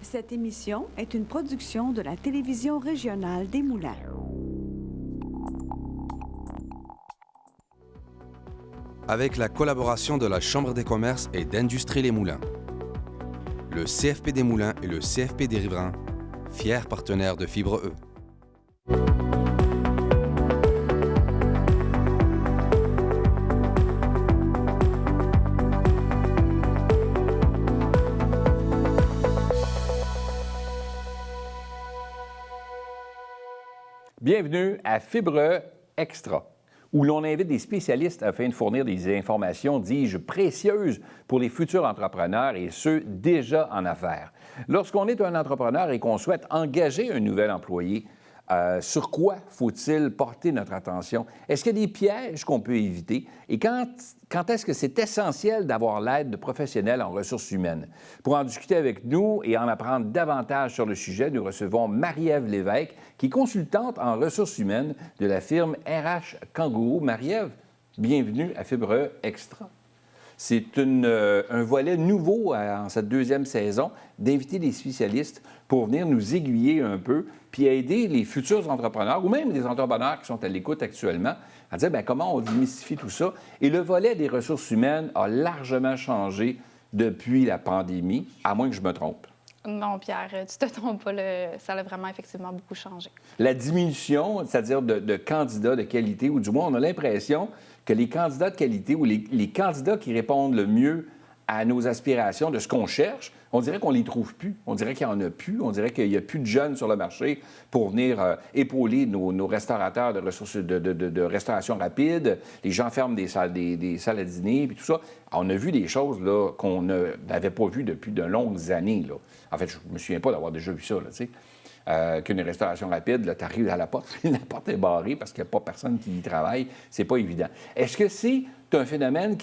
Cette émission est une production de la télévision régionale des Moulins. Avec la collaboration de la Chambre des commerces et d'industrie Les Moulins, le CFP des Moulins et le CFP des Riverains, fiers partenaires de Fibre E. Bienvenue à Fibre Extra, où l'on invite des spécialistes afin de fournir des informations, dis-je, précieuses pour les futurs entrepreneurs et ceux déjà en affaires. Lorsqu'on est un entrepreneur et qu'on souhaite engager un nouvel employé, sur quoi faut-il porter notre attention? Est-ce qu'il y a des pièges qu'on peut éviter? Et quand est-ce que c'est essentiel d'avoir l'aide de professionnels en ressources humaines? Pour en discuter avec nous et en apprendre davantage sur le sujet, nous recevons Marie-Ève Lévesque, qui est consultante en ressources humaines de la firme RH Kangourou. Marie-Ève, bienvenue à Fibre Extra. C'est un volet nouveau en cette deuxième saison d'inviter des spécialistes pour venir nous aiguiller un peu puis aider les futurs entrepreneurs ou même des entrepreneurs qui sont à l'écoute actuellement à dire comment on démystifie tout ça. Et le volet des ressources humaines a largement changé depuis la pandémie, à moins que je me trompe. Non, Pierre, tu te trompes pas. Ça a vraiment effectivement beaucoup changé. La diminution, c'est-à-dire de candidats de qualité, ou du moins on a l'impression que les candidats de qualité ou les candidats qui répondent le mieux à nos aspirations de ce qu'on cherche, on dirait qu'on ne les trouve plus. On dirait qu'il n'y en a plus. On dirait qu'il n'y a plus de jeunes sur le marché pour venir épauler nos restaurateurs de ressources de restauration rapide. Les gens ferment des salles à dîner, puis tout ça. On a vu des choses là, qu'on n'avait pas vues depuis de longues années. Là. En fait, je ne me souviens pas d'avoir déjà vu ça, là, tu sais. Qu'une restauration rapide, tu arrives à la porte, la porte est barrée parce qu'il n'y a pas personne qui y travaille. C'est pas évident. Est-ce que c'est un phénomène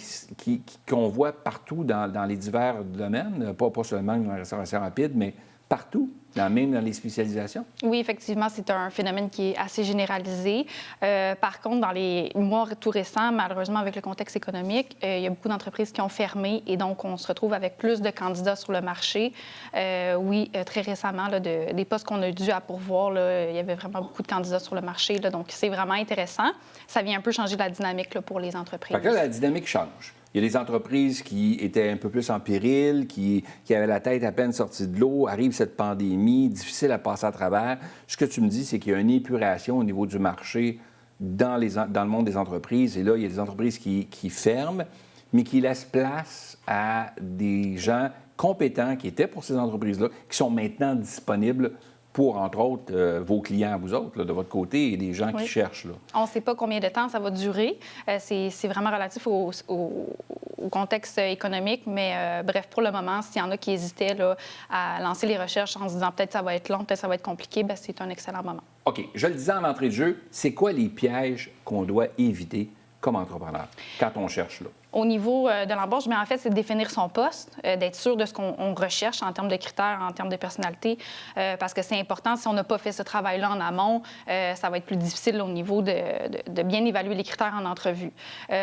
qu'on voit partout dans les divers domaines, pas seulement dans la restauration rapide, mais partout, même dans les spécialisations? Oui, effectivement, c'est un phénomène qui est assez généralisé. Par contre, dans les mois tout récents, malheureusement, avec le contexte économique, il y a beaucoup d'entreprises qui ont fermé et donc on se retrouve avec plus de candidats sur le marché. Très récemment, là, des postes qu'on a dû à pourvoir, là, il y avait vraiment beaucoup de candidats sur le marché. Là, donc, c'est vraiment intéressant. Ça vient un peu changer la dynamique là, pour les entreprises. Fait que là, la dynamique change. Il y a des entreprises qui étaient un peu plus en péril, qui avaient la tête à peine sortie de l'eau. Arrive cette pandémie, difficile à passer à travers. Ce que tu me dis, c'est qu'il y a une épuration au niveau du marché dans le monde des entreprises. Et là, il y a des entreprises qui ferment, mais qui laissent place à des gens compétents qui étaient pour ces entreprises-là, qui sont maintenant disponibles pour, entre autres, vos clients, vous autres, là, de votre côté, et des gens qui cherchent. Là. On ne sait pas combien de temps ça va durer. C'est vraiment relatif au contexte économique, mais bref, pour le moment, s'il y en a qui hésitaient là, à lancer les recherches en se disant peut-être ça va être long, peut-être ça va être compliqué, bien, c'est un excellent moment. OK. Je le disais en entrée de jeu, c'est quoi les pièges qu'on doit éviter comme entrepreneur quand on cherche là? Au niveau de l'embauche, bien, en fait, c'est de définir son poste, d'être sûr de ce qu'on recherche en termes de critères, en termes de personnalité, parce que c'est important. Si on n'a pas fait ce travail-là en amont, ça va être plus difficile au niveau de bien évaluer les critères en entrevue.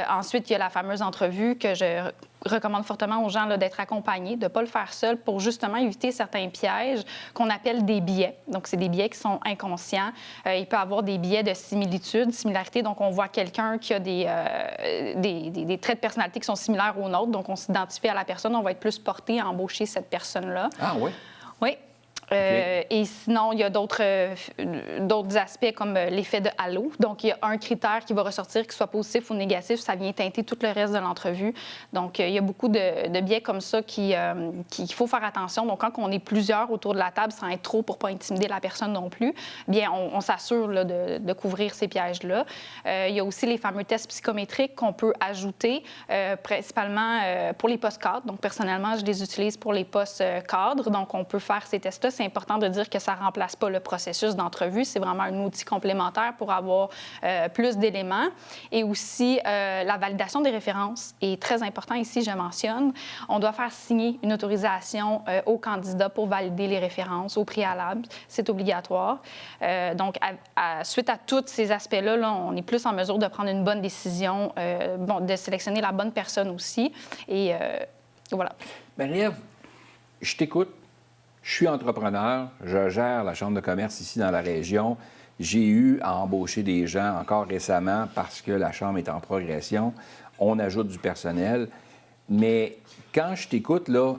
Ensuite, il y a la fameuse entrevue que je recommande fortement aux gens là, d'être accompagnés, de ne pas le faire seul pour justement éviter certains pièges qu'on appelle des biais. Donc, c'est des biais qui sont inconscients. Il peut y avoir des biais de similarité. Donc, on voit quelqu'un qui a des traits de personnalité qui sont similaires aux nôtres. Donc, on s'identifie à la personne, on va être plus porté à embaucher cette personne-là. Ah oui? Oui. Okay. Et sinon, il y a d'autres aspects comme l'effet de halo. Donc, il y a un critère qui va ressortir, qu'il soit positif ou négatif, ça vient teinter tout le reste de l'entrevue. Donc, il y a beaucoup de biais comme ça qu'il faut faire attention. Donc, quand on est plusieurs autour de la table, sans être trop pour ne pas intimider la personne non plus, bien, on s'assure là, de couvrir ces pièges-là. Il y a aussi les fameux tests psychométriques qu'on peut ajouter, principalement pour les postes cadres. Donc, personnellement, je les utilise pour les postes cadres. Donc, on peut faire ces tests-là. C'est important de dire que ça ne remplace pas le processus d'entrevue. C'est vraiment un outil complémentaire pour avoir plus d'éléments. Et aussi, la validation des références est très important ici, je mentionne. On doit faire signer une autorisation aux candidats pour valider les références au préalable. C'est obligatoire. Donc, suite à tous ces aspects-là, là, on est plus en mesure de prendre une bonne décision, de sélectionner la bonne personne aussi. Et voilà. Marie-Ève, je t'écoute. je suis entrepreneur, je gère la chambre de commerce ici dans la région. J'ai eu à embaucher des gens encore récemment parce que la chambre est en progression. On ajoute du personnel. Mais quand je t'écoute, là,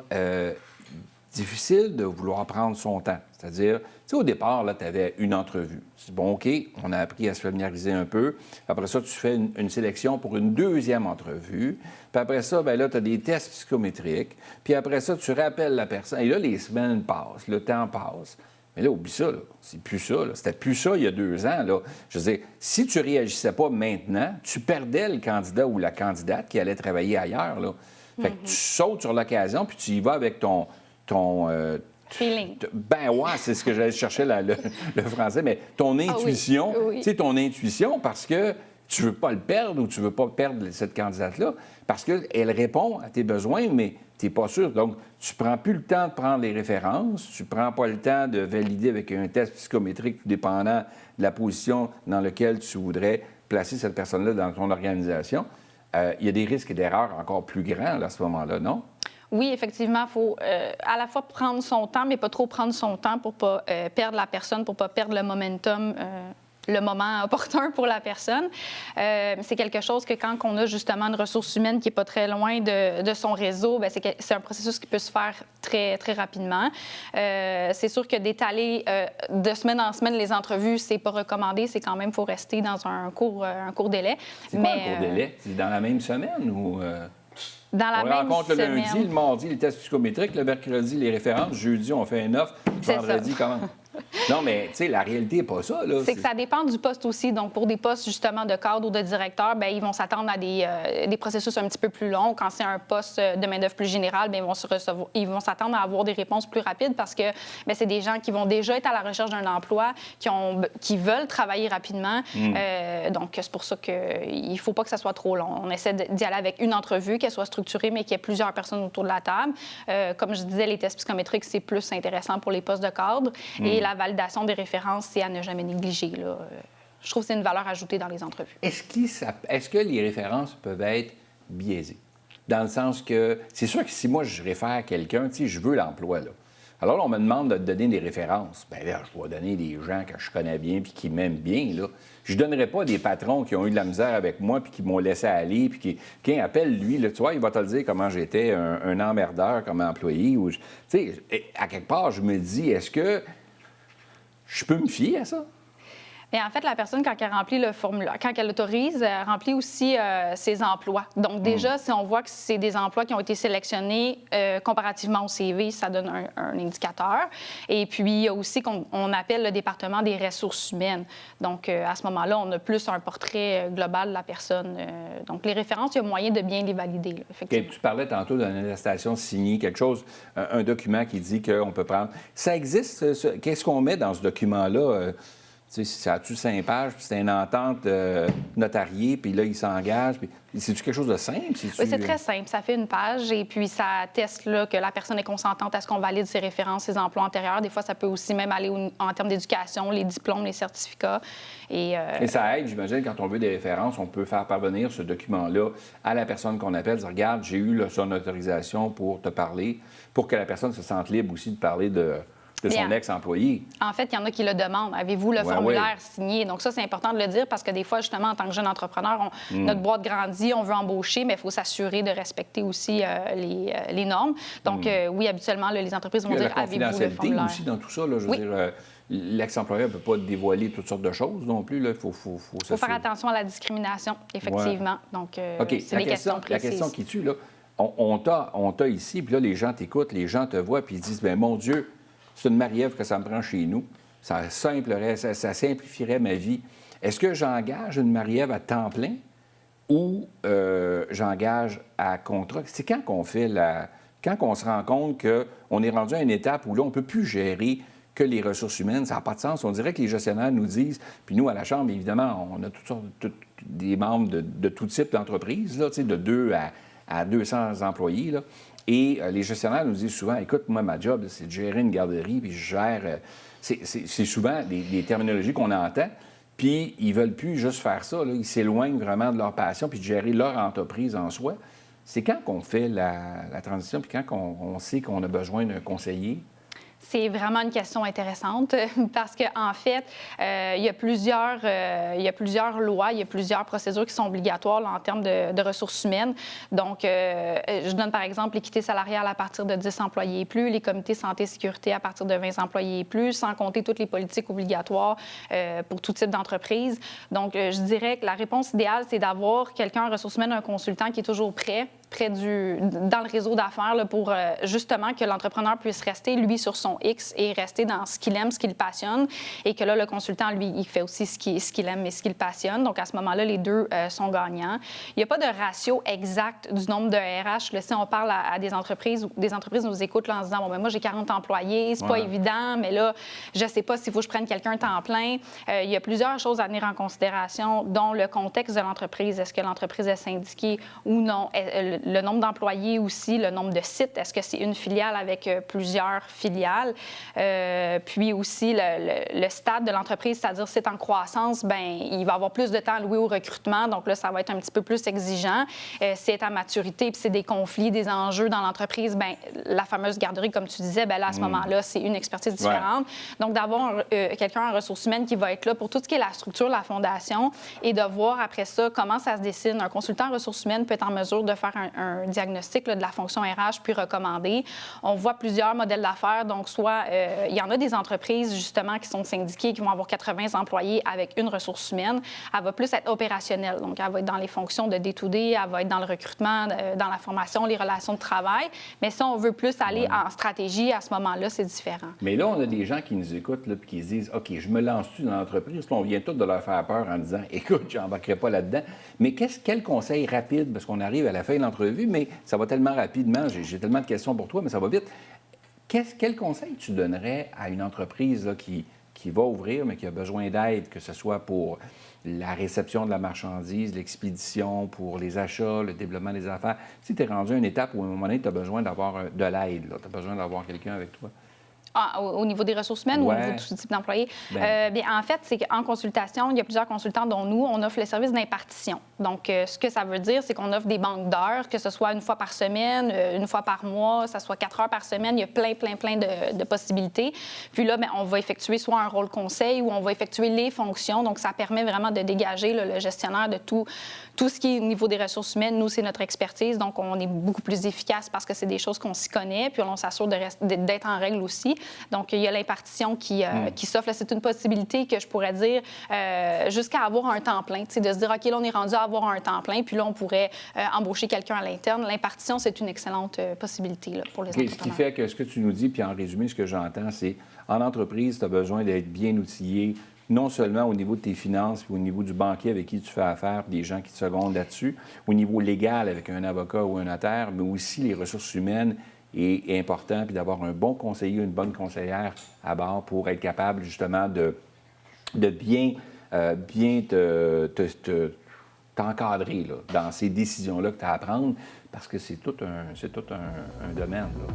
difficile de vouloir prendre son temps. C'est-à-dire, tu sais, au départ, là, tu avais une entrevue. Tu dis, bon, OK, on a appris à se familiariser un peu. Après ça, tu fais une sélection pour une deuxième entrevue. Puis après ça, bien là, tu as des tests psychométriques. Puis après ça, tu rappelles la personne. Et là, les semaines passent, le temps passe. Mais là, oublie ça, là. C'est plus ça, là. C'était plus ça il y a 2 ans, là. Je veux dire, si tu réagissais pas maintenant, tu perdais le candidat ou la candidate qui allait travailler ailleurs, là. Fait que tu sautes sur l'occasion, puis tu y vas avec ton feeling. Ben ouais, c'est ce que j'allais chercher, le français, mais ton intuition, oui. tu sais, ton intuition, parce que tu veux pas le perdre ou tu veux pas perdre cette candidate-là, parce qu'elle répond à tes besoins, mais tu n'es pas sûr. Donc, tu prends plus le temps de prendre les références, tu prends pas le temps de valider avec un test psychométrique tout dépendant de la position dans laquelle tu voudrais placer cette personne-là dans ton organisation. Il y a des risques d'erreur encore plus grands là, à ce moment-là, non? Oui, effectivement, il faut à la fois prendre son temps, mais pas trop prendre son temps pour ne pas perdre la personne, pour ne pas perdre le momentum, le moment opportun pour la personne. C'est quelque chose que quand on a justement une ressource humaine qui n'est pas très loin de son réseau, bien, c'est un processus qui peut se faire très, très rapidement. C'est sûr que d'étaler de semaine en semaine les entrevues, c'est pas recommandé. C'est quand même, il faut rester dans un court délai. C'est quoi un court délai? C'est dans la même semaine ou... Dans la on même rencontre le semaine. lundi, le mardi, les tests psychométriques, le mercredi, les références, jeudi, on fait une offre, vendredi, comment? Non, mais tu sais, la réalité n'est pas ça, là. C'est que ça dépend du poste aussi. Donc, pour des postes, justement, de cadre ou de directeur, bien, ils vont s'attendre à des processus un petit peu plus longs. Quand c'est un poste de main-d'œuvre plus général, bien, ils vont s'attendre à avoir des réponses plus rapides parce que bien, c'est des gens qui vont déjà être à la recherche d'un emploi, qui veulent travailler rapidement. Donc, c'est pour ça qu'il ne faut pas que ça soit trop long. On essaie d'y aller avec une entrevue, qu'elle soit structurée, mais qu'il y ait plusieurs personnes autour de la table. Comme je disais, les tests psychométriques, c'est plus intéressant pour les postes de cadre. Et la validation des références, c'est à ne jamais négliger, là. Je trouve que c'est une valeur ajoutée dans les entrevues. Est-ce que les références peuvent être biaisées? Dans le sens que, c'est sûr que si moi, je réfère à quelqu'un, tu sais, je veux l'emploi, là. Alors là, on me demande de donner des références. Bien là, je dois donner des gens que je connais bien puis qui m'aiment bien, là. Je ne donnerai pas des patrons qui ont eu de la misère avec moi puis qui m'ont laissé aller puis qui appelle lui, là, tu vois, il va te le dire comment j'étais un emmerdeur comme employé. Tu sais, à quelque part, je me dis, est-ce que je peux me fier à ça? Bien, en fait, la personne, quand elle remplit le formulaire, quand elle autorise, elle remplit aussi ses emplois. Donc, déjà, si on voit que c'est des emplois qui ont été sélectionnés comparativement au CV, ça donne un indicateur. Et puis, il y a aussi qu'on appelle le département des ressources humaines. Donc, à ce moment-là, on a plus un portrait global de la personne. Donc, les références, il y a moyen de bien les valider, là, effectivement. Okay, tu parlais tantôt d'une attestation signée, quelque chose, un document qui dit qu'on peut prendre. Ça existe? Qu'est-ce qu'on met dans ce document-là? Tu sais, ça a-tu 5 pages, puis c'est une entente notariée, puis là, il s'engage. C'est-tu quelque chose de simple? Oui, c'est très simple. Ça fait une page et puis ça atteste là, que la personne est consentante à ce qu'on valide ses références, ses emplois antérieurs. Des fois, ça peut aussi même aller en termes d'éducation, les diplômes, les certificats. Et ça aide, j'imagine, quand on veut des références, on peut faire parvenir ce document-là à la personne qu'on appelle, dire, regarde, j'ai eu son autorisation pour te parler, pour que la personne se sente libre aussi de parler de son ex-employé. En fait, il y en a qui le demandent. Avez-vous le formulaire signé? Donc ça, c'est important de le dire parce que des fois, justement, en tant que jeune entrepreneur, notre boîte grandit, on veut embaucher, mais il faut s'assurer de respecter aussi les normes. Donc oui, habituellement, là, les entreprises vont dire, avez-vous le formulaire? Il y a la confidentialité aussi dans tout ça. Là, je veux dire, l'ex-employeur ne peut pas dévoiler toutes sortes de choses non plus. Il faut faire attention à la discrimination, effectivement. Ouais. Donc, OK. c'est des questions précises. La question qui tue, là, on t'a ici, puis là, les gens t'écoutent, les gens te voient, puis ils disent, bien, mon Dieu, c'est une Marie-Ève que ça me prend chez nous. Ça simplifierait ma vie. Est-ce que j'engage une Marie-Ève à temps plein ou j'engage à contrat? C'est quand qu'on fait quand on se rend compte qu'on est rendu à une étape où là, on ne peut plus gérer que les ressources humaines. Ça n'a pas de sens. On dirait que les gestionnaires nous disent, puis nous, à la Chambre, évidemment, on a toutes sortes des membres de tout type d'entreprise, là, de 2 à 200 employés, là. Et les gestionnaires nous disent souvent, écoute, moi, ma job, c'est de gérer une garderie, puis je gère... c'est souvent des terminologies qu'on entend, puis ils veulent plus juste faire ça, là. Ils s'éloignent vraiment de leur passion, puis de gérer leur entreprise en soi. C'est quand qu'on fait la transition, puis quand on sait qu'on a besoin d'un conseiller? C'est vraiment une question intéressante parce qu'en fait, il y a plusieurs lois, il y a plusieurs procédures qui sont obligatoires là, en termes de ressources humaines. Donc, je donne par exemple l'équité salariale à partir de 10 employés et plus, les comités santé et sécurité à partir de 20 employés et plus, sans compter toutes les politiques obligatoires pour tout type d'entreprise. Donc, je dirais que la réponse idéale, c'est d'avoir quelqu'un en ressources humaines, un consultant qui est toujours prêt dans le réseau d'affaires là, pour justement que l'entrepreneur puisse rester, lui, sur son X et rester dans ce qu'il aime, ce qui le passionne, et que là, le consultant, lui, il fait aussi ce qu'il aime et ce qui le passionne. Donc, à ce moment-là, les deux sont gagnants. Il n'y a pas de ratio exact du nombre de RH. Là, si on parle à des entreprises nous écoutent là, en se disant, bon, ben, moi, j'ai 40 employés, c'est pas évident, mais là, je sais pas s'il faut que je prenne quelqu'un temps plein. Il y a plusieurs choses à tenir en considération, dont le contexte de l'entreprise. Est-ce que l'entreprise est syndiquée ou non? Le nombre d'employés aussi, le nombre de sites. Est-ce que c'est une filiale avec plusieurs filiales? Puis aussi, le stade de l'entreprise, c'est-à-dire si c'est en croissance, bien, il va avoir plus de temps alloué au recrutement. Donc là, ça va être un petit peu plus exigeant. Si c'est à maturité, puis c'est des conflits, des enjeux dans l'entreprise, bien, la fameuse garderie, comme tu disais, bien là, à ce moment-là, c'est une expertise différente. Donc, d'avoir quelqu'un en ressources humaines qui va être là pour tout ce qui est la structure, la fondation, et de voir après ça comment ça se dessine. Un consultant en ressources humaines peut être en mesure de faire un diagnostic là, de la fonction RH puis recommander. On voit plusieurs modèles d'affaires. Donc, soit il y en a des entreprises, justement, qui sont syndiquées, qui vont avoir 80 employés avec une ressource humaine. Elle va plus être opérationnelle. Donc, elle va être dans les fonctions de day-to-day, elle va être dans le recrutement, dans la formation, les relations de travail. Mais si on veut plus aller en stratégie, à ce moment-là, c'est différent. Mais là, on a des gens qui nous écoutent et qui se disent, OK, je me lance-tu dans l'entreprise? Là, on vient tous de leur faire peur en disant, écoute, je n'embarquerai pas là-dedans. Mais quel conseil rapide, parce qu'on arrive à la fin de l'entrevue, mais ça va tellement rapidement, j'ai tellement de questions pour toi, mais ça va vite. Quel conseil tu donnerais à une entreprise là, qui va ouvrir, mais qui a besoin d'aide, que ce soit pour la réception de la marchandise, l'expédition, pour les achats, le développement des affaires? Si tu es rendu à une étape où, à un moment donné, tu as besoin d'avoir de l'aide, tu as besoin d'avoir quelqu'un avec toi. Au niveau des ressources humaines ou au niveau de tout type d'employés? Bien, en fait, c'est qu'en consultation, il y a plusieurs consultants, dont nous, on offre le service d'impartition. Donc, ce que ça veut dire, c'est qu'on offre des banques d'heures, que ce soit une fois par semaine, une fois par mois, ça soit 4 heures par semaine. Il y a plein de possibilités. Puis là, bien, on va effectuer soit un rôle conseil ou on va effectuer les fonctions. Donc, ça permet vraiment de dégager là, le gestionnaire de tout ce qui est au niveau des ressources humaines. Nous, c'est notre expertise. Donc, on est beaucoup plus efficace parce que c'est des choses qu'on s'y connaît. Puis, on s'assure d'être en règle aussi. Donc, il y a l'impartition qui s'offre. Là, c'est une possibilité que je pourrais dire jusqu'à avoir un temps plein. De se dire, OK, là, on est rendu à avoir un temps plein, puis là, on pourrait embaucher quelqu'un à l'interne. L'impartition, c'est une excellente possibilité là, pour les entrepreneurs. Ce qui fait que ce que tu nous dis, puis en résumé, ce que j'entends, c'est en entreprise, tu as besoin d'être bien outillé, non seulement au niveau de tes finances, puis au niveau du banquier avec qui tu fais affaire, puis des gens qui te secondent là-dessus, au niveau légal avec un avocat ou un notaire, mais aussi les ressources humaines est important, puis d'avoir un bon conseiller, une bonne conseillère à bord pour être capable justement de bien t'encadrer là, dans ces décisions-là que tu as à prendre, parce que c'est tout un domaine. Là.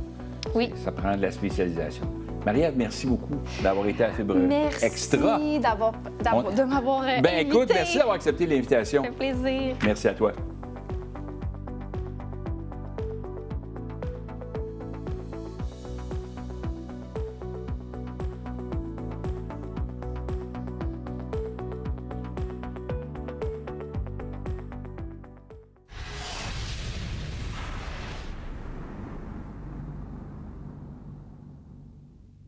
Oui. Ça prend de la spécialisation. Marie-Ève, merci beaucoup d'avoir été à Fibre Extra. Merci de m'avoir invité. Écoute, merci d'avoir accepté l'invitation. Ça fait plaisir. Merci à toi.